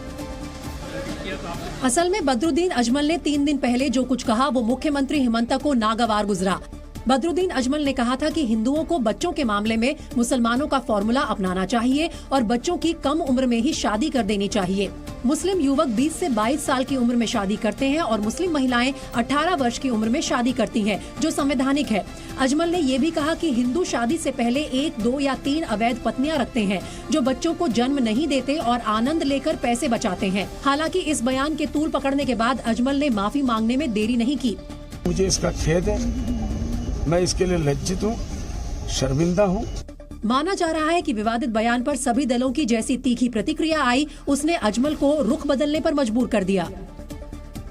असल में बदरुद्दीन अजमल ने 3 दिन पहले जो कुछ कहा वो मुख्यमंत्री हिमंता को नागवार गुजरा। बदरुद्दीन अजमल ने कहा था कि हिंदुओं को बच्चों के मामले में मुसलमानों का फॉर्मूला अपनाना चाहिए और बच्चों की कम उम्र में ही शादी कर देनी चाहिए। मुस्लिम युवक 20 से 22 साल की उम्र में शादी करते हैं और मुस्लिम महिलाएं 18 वर्ष की उम्र में शादी करती हैं, जो संवैधानिक है। अजमल ने ये भी कहा कि हिंदू शादी से पहले 1, 2 या 3 अवैध पत्नियां रखते हैं, जो बच्चों को जन्म नहीं देते और आनंद लेकर पैसे बचाते हैं। हालांकि इस बयान के तूल पकड़ने के बाद अजमल ने माफी मांगने में देरी नहीं की। मुझे इसका खेद है, मैं इसके लिए लज्जित हूँ, शर्मिंदा हूँ। माना जा रहा है कि विवादित बयान पर सभी दलों की जैसी तीखी प्रतिक्रिया आई, उसने अजमल को रुख बदलने पर मजबूर कर दिया।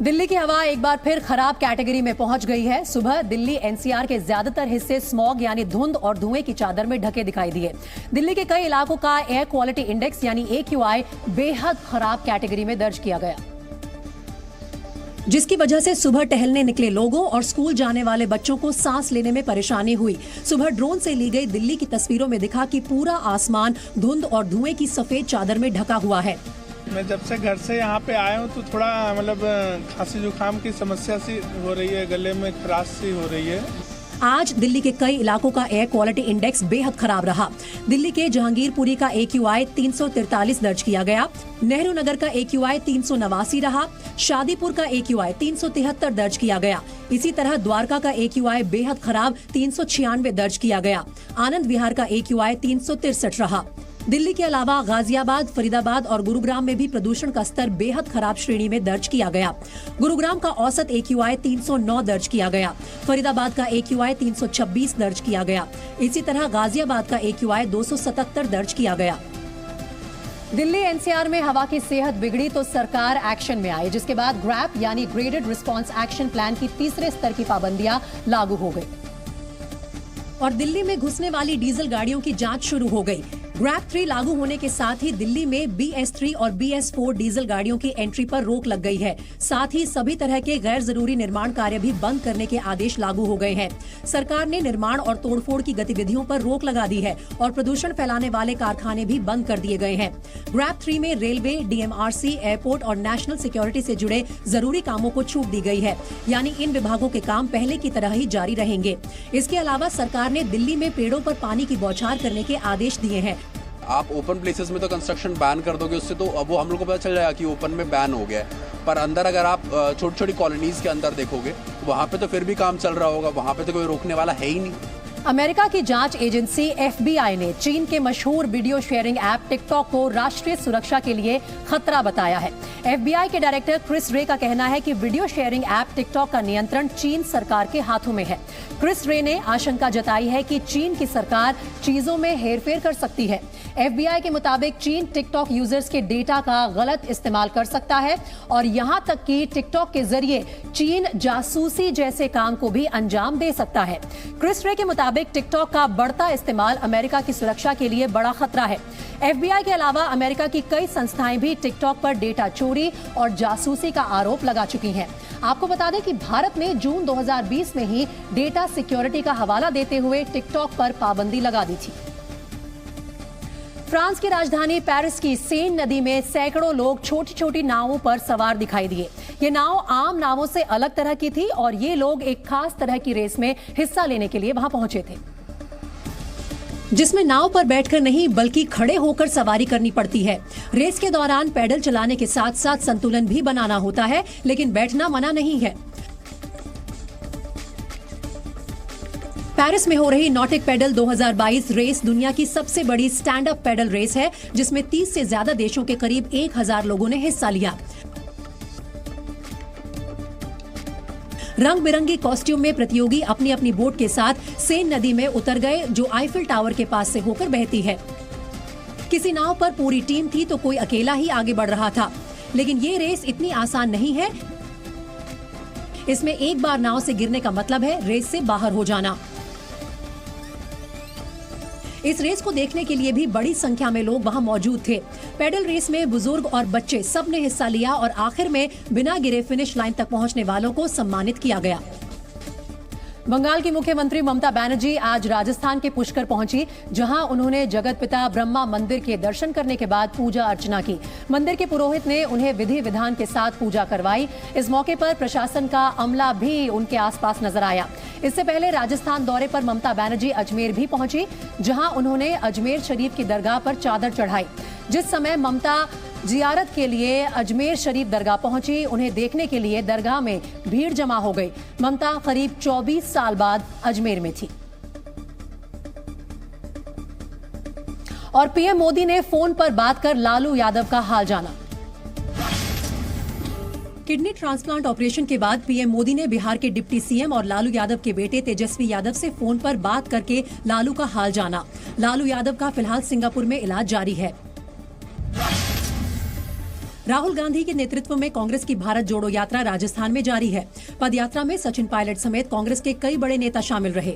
दिल्ली की हवा एक बार फिर खराब कैटेगरी में पहुंच गई है। सुबह दिल्ली एनसीआर के ज्यादातर हिस्से स्मॉग यानी धुंध और धुएं की चादर में ढके दिखाई दिए। दिल्ली के कई इलाकों का एयर क्वालिटी इंडेक्स यानी AQI बेहद खराब कैटेगरी में दर्ज किया गया, जिसकी वजह से सुबह टहलने निकले लोगों और स्कूल जाने वाले बच्चों को सांस लेने में परेशानी हुई। सुबह ड्रोन से ली गई दिल्ली की तस्वीरों में दिखा कि पूरा आसमान धुंध और धुएं की सफेद चादर में ढका हुआ है। मैं जब से घर से यहाँ पे आया हूँ तो थोड़ा खांसी जुकाम की समस्या सी हो रही है, गले में खराश सी हो रही है। आज दिल्ली के कई इलाकों का एयर क्वालिटी इंडेक्स बेहद खराब रहा। दिल्ली के जहांगीरपुरी का AQI 343 दर्ज किया गया। नेहरू नगर का AQI 389 रहा। शादीपुर का AQI 373 दर्ज किया गया। इसी तरह द्वारका का AQI बेहद खराब 396 दर्ज किया गया। आनंद विहार का AQI 363 रहा। दिल्ली के अलावा गाजियाबाद, फरीदाबाद और गुरुग्राम में भी प्रदूषण का स्तर बेहद खराब श्रेणी में दर्ज किया गया। गुरुग्राम का औसत AQI 309 दर्ज किया गया। फरीदाबाद का AQI 326 दर्ज किया गया। इसी तरह गाजियाबाद का AQI 277 दर्ज किया गया। दिल्ली एनसीआर में हवा की सेहत बिगड़ी तो सरकार एक्शन में आई, जिसके बाद ग्रैप यानी ग्रेडेड रिस्पांस एक्शन प्लान की तीसरे स्तर की पाबंदियां लागू हो गई और दिल्ली में घुसने वाली डीजल गाड़ियों की जांच शुरू हो गई। ग्रैप 3 लागू होने के साथ ही दिल्ली में BS3 और BS4 डीजल गाड़ियों की एंट्री पर रोक लग गई है। साथ ही सभी तरह के गैर जरूरी निर्माण कार्य भी बंद करने के आदेश लागू हो गए हैं। सरकार ने निर्माण और तोड़फोड़ की गतिविधियों पर रोक लगा दी है और प्रदूषण फैलाने वाले कारखाने भी बंद कर दिए गए हैं। ग्रैप 3 में रेलवे, DMRC, एयरपोर्ट और नेशनल सिक्योरिटी से जुड़े जरूरी कामों को छूट दी गई है, यानी इन विभागों के काम पहले की तरह ही जारी रहेंगे। इसके अलावा सरकार ने दिल्ली में पेड़ों पर पानी की बौछार करने के आदेश दिए हैं। आप ओपन प्लेसेस में तो कंस्ट्रक्शन बैन कर दोगे, उससे तो अब वो हम लोग को पता चल जाएगा कि ओपन में बैन हो गया है। पर अंदर अगर आप छोटी छोटी कॉलोनीज के अंदर देखोगे वहाँ पे तो फिर भी काम चल रहा होगा, वहाँ पे तो कोई रोकने वाला है ही नहीं। अमेरिका की जांच एजेंसी FBI ने चीन के मशहूर वीडियो शेयरिंग ऐप टिकटॉक को राष्ट्रीय सुरक्षा के लिए खतरा बताया है। FBI के डायरेक्टर क्रिस रे का कहना है कि वीडियो शेयरिंग ऐप टिकटॉक का नियंत्रण चीन सरकार के हाथों में है। क्रिस रे ने आशंका जताई है कि चीन की सरकार चीजों में हेरफेर कर सकती है। FBI के मुताबिक चीन टिकटॉक यूजर्स के डेटा का गलत इस्तेमाल कर सकता है और यहां तक कि टिकटॉक के जरिए चीन जासूसी जैसे काम को भी अंजाम दे सकता है। क्रिस रे के मुताबिक टिकटॉक का बढ़ता इस्तेमाल अमेरिका की सुरक्षा के लिए बड़ा खतरा है। FBI के अलावा अमेरिका की कई संस्थाएं भी टिकटॉक पर डेटा चोरी और जासूसी का आरोप लगा चुकी हैं। आपको बता दें कि भारत ने जून 2020 में ही डेटा सिक्योरिटी का हवाला देते हुए टिकटॉक पर पाबंदी लगा दी थी। फ्रांस की राजधानी पेरिस की सेन नदी में सैकड़ों लोग छोटी छोटी नावों पर सवार दिखाई दिए। ये नाव आम नावों से अलग तरह की थी और ये लोग एक खास तरह की रेस में हिस्सा लेने के लिए वहां पहुंचे थे, जिसमें नाव पर बैठकर नहीं बल्कि खड़े होकर सवारी करनी पड़ती है। रेस के दौरान पैडल चलाने के साथ साथ संतुलन भी बनाना होता है, लेकिन बैठना मना नहीं है। पेरिस में हो रही नॉटिक पेडल 2022 रेस दुनिया की सबसे बड़ी स्टैंड अप पेडल रेस है, जिसमें 30 से ज्यादा देशों के करीब 1000 लोगों ने हिस्सा लिया। रंग बिरंगी कॉस्ट्यूम में प्रतियोगी अपनी अपनी बोट के साथ सेन नदी में उतर गए, जो आईफिल टावर के पास से होकर बहती है। किसी नाव पर पूरी टीम थी तो कोई अकेला ही आगे बढ़ रहा था, लेकिन ये रेस इतनी आसान नहीं है। इसमें एक बार नाव से गिरने का मतलब है रेस से बाहर हो जाना। इस रेस को देखने के लिए भी बड़ी संख्या में लोग वहां मौजूद थे। पेडल रेस में बुजुर्ग और बच्चे सब ने हिस्सा लिया और आखिर में बिना गिरे फिनिश लाइन तक पहुंचने वालों को सम्मानित किया गया। बंगाल की मुख्यमंत्री ममता बनर्जी आज राजस्थान के पुष्कर पहुंची, जहां उन्होंने जगत पिता ब्रह्मा मंदिर के दर्शन करने के बाद पूजा अर्चना की। मंदिर के पुरोहित ने उन्हें विधि विधान के साथ पूजा करवाई। इस मौके पर प्रशासन का अमला भी उनके आसपास नजर आया। इससे पहले राजस्थान दौरे पर ममता बनर्जी अजमेर भी पहुंची, जहां उन्होंने अजमेर शरीफ की दरगाह पर चादर चढ़ाई। जिस समय ममता जियारत के लिए अजमेर शरीफ दरगाह पहुंची, उन्हें देखने के लिए दरगाह में भीड़ जमा हो गई। ममता करीब 24 साल बाद अजमेर में थी। और पीएम मोदी ने फोन पर बात कर लालू यादव का हाल जाना। किडनी ट्रांसप्लांट ऑपरेशन के बाद पीएम मोदी ने बिहार के डिप्टी सीएम और लालू यादव के बेटे तेजस्वी यादव से फोन पर बात करके लालू का हाल जाना। लालू यादव का फिलहाल सिंगापुर में इलाज जारी है। राहुल गांधी के नेतृत्व में कांग्रेस की भारत जोड़ो यात्रा राजस्थान में जारी है। पदयात्रा में सचिन पायलट समेत कांग्रेस के कई बड़े नेता शामिल रहे।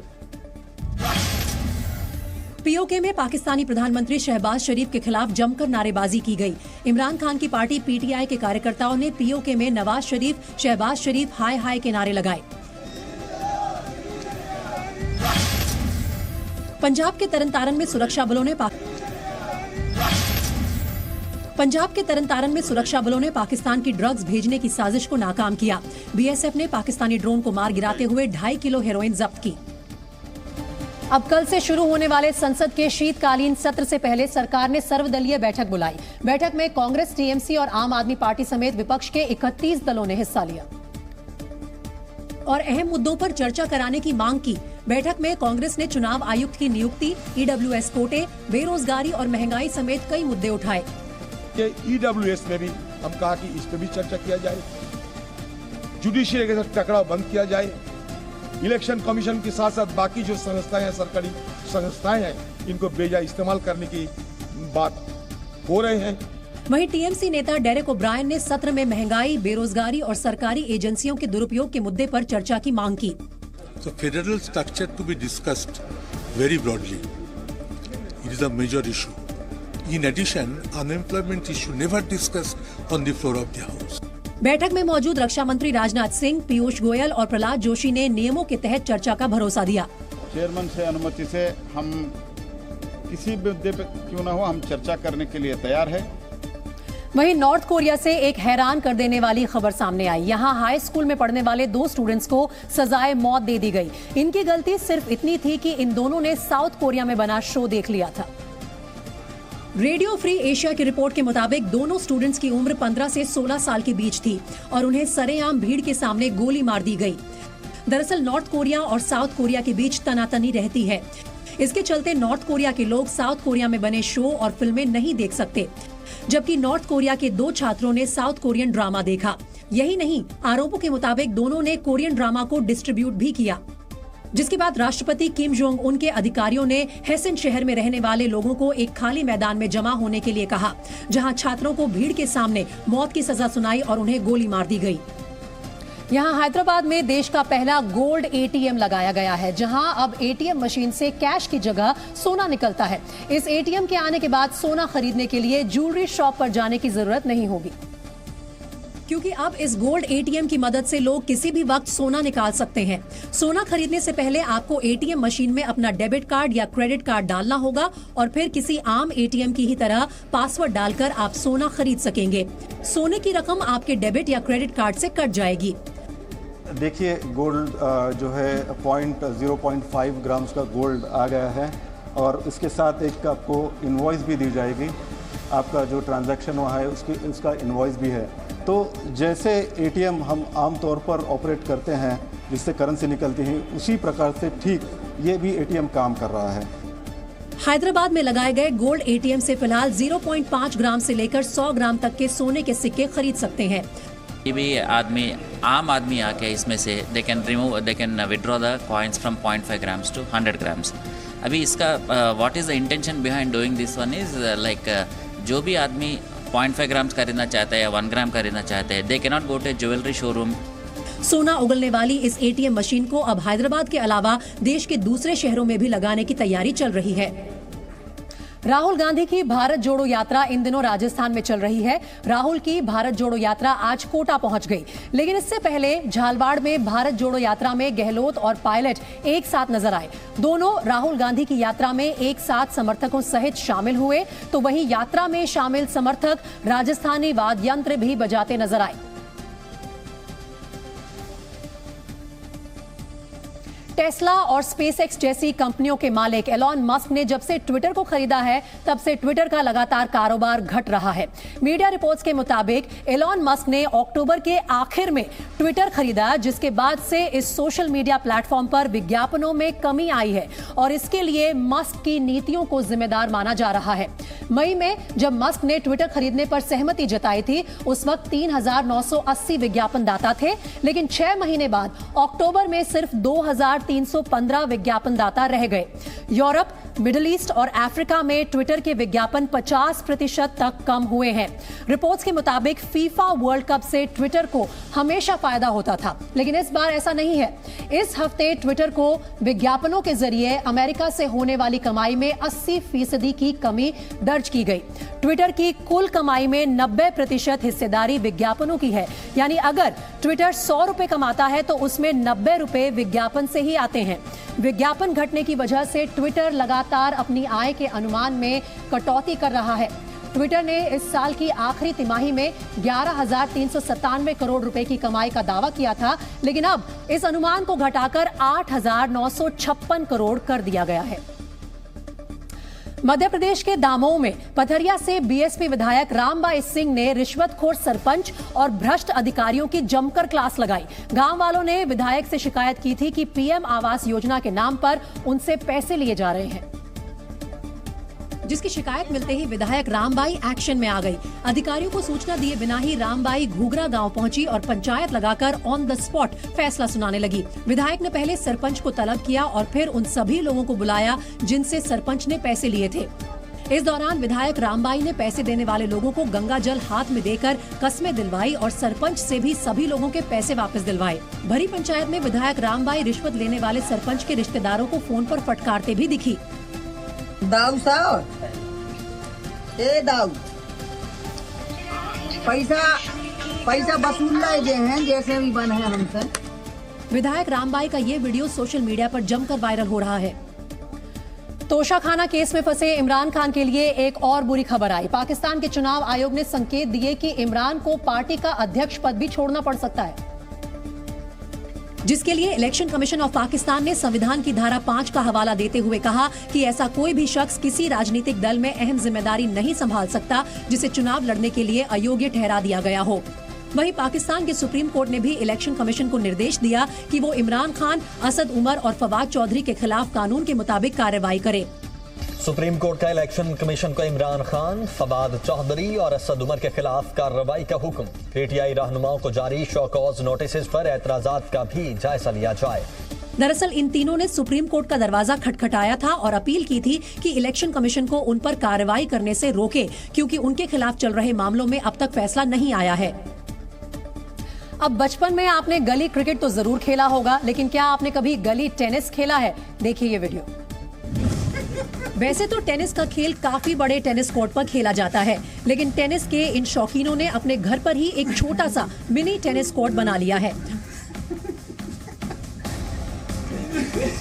पीओके में पाकिस्तानी प्रधानमंत्री शहबाज शरीफ के खिलाफ जमकर नारेबाजी की गई। इमरान खान की पार्टी पीटीआई के कार्यकर्ताओं ने पीओके में नवाज शरीफ, शहबाज शरीफ, हाय हाय के नारे लगाए। पंजाब के तरनतारन में सुरक्षा बलों ने पाकिस्तान की ड्रग्स भेजने की साजिश को नाकाम किया। बीएसएफ ने पाकिस्तानी ड्रोन को मार गिराते हुए 2.5 किलो हेरोइन जब्त की। अब कल से शुरू होने वाले संसद के शीतकालीन सत्र से पहले सरकार ने सर्वदलीय बैठक बुलाई। बैठक में कांग्रेस, टीएमसी और आम आदमी पार्टी समेत विपक्ष के 31 दलों ने हिस्सा लिया और अहम मुद्दों पर चर्चा कराने की मांग की। बैठक में कांग्रेस ने चुनाव आयुक्त की नियुक्ति, ईडब्ल्यूएस कोटे, बेरोजगारी और महंगाई समेत कई मुद्दे उठाए। ईडब्ल्यूएस में भी हम कहा कि इस पर भी चर्चा किया जाए, जुडिशियरी के साथ टकराव बंद किया जाए, इलेक्शन कमीशन के साथ साथ बाकी जो संस्थाएं हैं, सरकारी संस्थाएं हैं, इनको बेजा इस्तेमाल करने की बात हो रहे हैं। वहीं टीएमसी नेता डेरेक ओब्रायन ने सत्र में महंगाई, बेरोजगारी और सरकारी एजेंसियों के दुरुपयोग के मुद्दे पर चर्चा की मांग की। So federal structure to be discussed very broadly. It is a major issue. In addition, unemployment issue never discussed on the floor of the House. बैठक में मौजूद रक्षा मंत्री राजनाथ सिंह, पीयूष गोयल और प्रहलाद जोशी ने नियमों के तहत चर्चा का भरोसा दिया। चेयरमैन से अनुमति से हम किसी भी मुद्दे पर क्यों न हो, हम चर्चा करने के लिए तैयार है। वहीं नॉर्थ कोरिया से एक हैरान कर देने वाली खबर सामने आई। यहां हाई स्कूल में पढ़ने वाले 2 स्टूडेंट्स को सजाए मौत दे दी गई। इनकी गलती सिर्फ इतनी थी कि इन दोनों ने साउथ कोरिया में बना शो देख लिया था। रेडियो फ्री एशिया की रिपोर्ट के मुताबिक दोनों स्टूडेंट्स की उम्र 15 से 16 साल के बीच थी और उन्हें सरेआम भीड़ के सामने गोली मार दी गई। दरअसल नॉर्थ कोरिया और साउथ कोरिया के बीच तनातनी रहती है। इसके चलते नॉर्थ कोरिया के लोग साउथ कोरिया में बने शो और फिल्में नहीं देख सकते, जबकि नॉर्थ कोरिया के 2 छात्रों ने साउथ कोरियन ड्रामा देखा। यही नहीं, आरोपों के मुताबिक दोनों ने कोरियन ड्रामा को डिस्ट्रीब्यूट भी किया, जिसके बाद राष्ट्रपति किम जोंग उन के अधिकारियों ने हेसन शहर में रहने वाले लोगों को एक खाली मैदान में जमा होने के लिए कहा, जहां छात्रों को भीड़ के सामने मौत की सजा सुनाई और उन्हें गोली मार दी गई। यहाँ हैदराबाद में देश का पहला गोल्ड एटीएम लगाया गया है, जहां अब एटीएम मशीन से कैश की जगह सोना निकलता है। इस एटीएम के आने के बाद सोना खरीदने के लिए ज्वेलरी शॉप पर जाने की जरूरत नहीं होगी, क्योंकि अब इस गोल्ड एटीएम की मदद से लोग किसी भी वक्त सोना निकाल सकते हैं। सोना खरीदने से पहले आपको एटीएम मशीन में अपना डेबिट कार्ड या क्रेडिट कार्ड डालना होगा और फिर किसी आम एटीएम की ही तरह पासवर्ड डालकर आप सोना खरीद सकेंगे। सोने की रकम आपके डेबिट या क्रेडिट कार्ड से कट जाएगी। देखिए, गोल्ड जो है 0.5 ग्राम्स का गोल्ड आ गया है और इसके साथ एक आपको इनवॉइस भी दी जाएगी। आपका जो ट्रांजैक्शन हुआ है उसका इनवॉइस भी है। तो जैसे एटीएम हम आम तौर पर ऑपरेट करते हैं जिससे करेंसी निकलती है, उसी प्रकार से ठीक ये भी एटीएम काम कर रहा है। हैदराबाद में लगाए गए गोल्ड एटीएम से फिलहाल 0.5 ग्राम से लेकर 100 ग्राम तक के सोने के सिक्के खरीद सकते हैं। ये भी आम आदमी आके इसमें से they can withdraw the coins from 0.5 grams to 100 grams. अभी इसका what is the intention behind doing this one is like जो भी आदमी 0.5 ग्राम्स खरीदना चाहता है या 1 ग्राम खरीदना चाहते हैं, they can not go to jewellery showroom. सोना उगलने वाली इस एटीएम मशीन को अब हैदराबाद के अलावा देश के दूसरे शहरों में भी लगाने की तैयारी चल रही है। राहुल गांधी की भारत जोड़ो यात्रा इन दिनों राजस्थान में चल रही है। राहुल की भारत जोड़ो यात्रा आज कोटा पहुंच गई, लेकिन इससे पहले झालवाड़ में भारत जोड़ो यात्रा में गहलोत और पायलट एक साथ नजर आए। दोनों राहुल गांधी की यात्रा में एक साथ समर्थकों सहित शामिल हुए, तो वहीं यात्रा में शामिल समर्थक राजस्थानी वाद्य यंत्र भी बजाते नजर आए। टेस्ला और स्पेसएक्स जैसी कंपनियों के मालिक एलॉन मस्क ने जब से ट्विटर को खरीदा है, तब से ट्विटर का लगातार कारोबार घट रहा है। मीडिया रिपोर्ट्स के मुताबिक एलॉन मस्क ने अक्टूबर के आखिर में ट्विटर खरीदा, जिसके बाद से इस सोशल मीडिया प्लेटफॉर्म पर विज्ञापनों में कमी आई है और इसके लिए मस्क की नीतियों को जिम्मेदार माना जा रहा है। मई में जब मस्क ने ट्विटर खरीदने पर सहमति जताई थी, उस वक्त 3,980 विज्ञापनदाता थे, लेकिन 6 महीने बाद अक्टूबर में सिर्फ 2,315 विज्ञापनदाता रह गए। यूरोप, मिडिल ईस्ट और अफ्रीका में ट्विटर के विज्ञापन 50% तक कम हुए हैं। रिपोर्ट्स के मुताबिक फीफा वर्ल्ड कप से ट्विटर को हमेशा फायदा होता था, लेकिन इस बार ऐसा नहीं है। इस हफ्ते ट्विटर को विज्ञापनों के जरिए अमेरिका से होने वाली कमाई में 80% की कमी दर्ज की गई। ट्विटर की कुल कमाई में 90% हिस्सेदारी विज्ञापनों की है, यानी अगर ट्विटर 100 रुपए कमाता है तो उसमें 90 रुपए विज्ञापन से ही आते हैं। विज्ञापन घटने की वजह से ट्विटर लगातार अपनी आय के अनुमान में कटौती कर रहा है। ट्विटर ने इस साल की आखिरी तिमाही में 11,397 करोड़ रुपए की कमाई का दावा किया था, लेकिन अब इस अनुमान को घटाकर 8,956 करोड़ कर दिया गया है। मध्य प्रदेश के दामोह में पथरिया से बीएसपी विधायक रामबाई सिंह ने रिश्वतखोर सरपंच और भ्रष्ट अधिकारियों की जमकर क्लास लगाई। गांव वालों ने विधायक से शिकायत की थी कि पीएम आवास योजना के नाम पर उनसे पैसे लिए जा रहे हैं, जिसकी शिकायत मिलते ही विधायक रामबाई एक्शन में आ गई। अधिकारियों को सूचना दिए बिना ही रामबाई घूगरा गांव पहुंची और पंचायत लगाकर ऑन द स्पॉट फैसला सुनाने लगी। विधायक ने पहले सरपंच को तलब किया और फिर उन सभी लोगों को बुलाया जिनसे सरपंच ने पैसे लिए थे। इस दौरान विधायक रामबाई ने पैसे देने वाले लोगों को गंगा जल हाथ में देकर कस्में दिलवाई और सरपंच से भी सभी लोगों के पैसे वापस दिलवाए। भरी पंचायत में विधायक रामबाई रिश्वत लेने वाले सरपंच के रिश्तेदारों को फोन पर फटकारते भी दिखी। दाऊ साहब, ए दाऊ, पैसा वसूल लाए हैं जैसे भी बन है हमसे। विधायक रामबाई का ये वीडियो सोशल मीडिया पर जमकर वायरल हो रहा है। तोशाखाना केस में फंसे इमरान खान के लिए एक और बुरी खबर आई। पाकिस्तान के चुनाव आयोग ने संकेत दिए कि इमरान को पार्टी का अध्यक्ष पद भी छोड़ना पड़ सकता है। जिसके लिए इलेक्शन कमीशन ऑफ पाकिस्तान ने संविधान की धारा 5 का हवाला देते हुए कहा कि ऐसा कोई भी शख्स किसी राजनीतिक दल में अहम जिम्मेदारी नहीं संभाल सकता जिसे चुनाव लड़ने के लिए अयोग्य ठहरा दिया गया हो। वहीं पाकिस्तान के सुप्रीम कोर्ट ने भी इलेक्शन कमीशन को निर्देश दिया कि वो इमरान खान, असद उमर और फवाद चौधरी के खिलाफ कानून के मुताबिक कार्रवाई करे। सुप्रीम कोर्ट का इलेक्शन कमीशन को इमरान खान, फवाद चौधरी और असद उमर के खिलाफ कार्रवाई का हुक्म। पीटीआई रहनुमाओं को जारी शो कॉज नोटिस पर एतराजात का भी जायजा लिया जाए। दरअसल इन तीनों ने सुप्रीम कोर्ट का दरवाजा खटखटाया था और अपील की थी कि इलेक्शन कमीशन को उन पर कार्रवाई करने से रोके, क्योंकि उनके खिलाफ चल रहे मामलों में अब तक फैसला नहीं आया है। अब बचपन में आपने गली क्रिकेट तो जरूर खेला होगा, लेकिन क्या आपने कभी गली टेनिस खेला है? देखिए ये वीडियो। वैसे तो टेनिस का खेल काफी बड़े टेनिस कोर्ट पर खेला जाता है, लेकिन टेनिस के इन शौकीनों ने अपने घर पर ही एक छोटा सा मिनी टेनिस कोर्ट बना लिया है।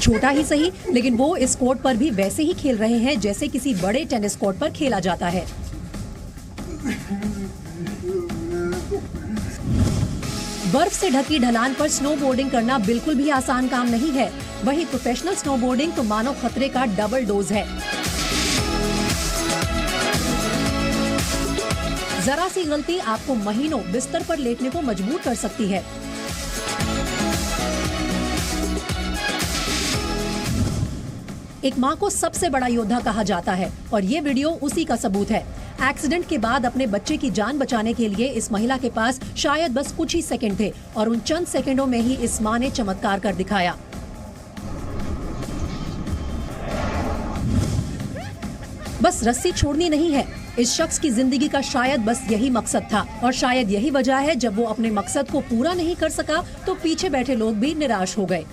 छोटा ही सही, लेकिन वो इस कोर्ट पर भी वैसे ही खेल रहे हैं जैसे किसी बड़े टेनिस कोर्ट पर खेला जाता है। बर्फ से ढकी ढलान पर स्नोबोर्डिंग करना बिल्कुल भी आसान काम नहीं है। वहीं प्रोफेशनल स्नोबोर्डिंग तो मानो खतरे का डबल डोज है। जरा सी गलती आपको महीनों बिस्तर पर लेटने को मजबूर कर सकती है। एक माँ को सबसे बड़ा योद्धा कहा जाता है और ये वीडियो उसी का सबूत है। एक्सीडेंट के बाद अपने बच्चे की जान बचाने के लिए इस महिला के पास शायद बस कुछ ही सेकंड थे और उन चंद सेकंडों में ही इस माँ ने चमत्कार कर दिखाया। बस रस्सी छोड़नी नहीं है। इस शख्स की जिंदगी का शायद बस यही मकसद था और शायद यही वजह है जब वो अपने मकसद को पूरा नहीं कर सका तो पीछे बैठे लोग भी निराश हो गए।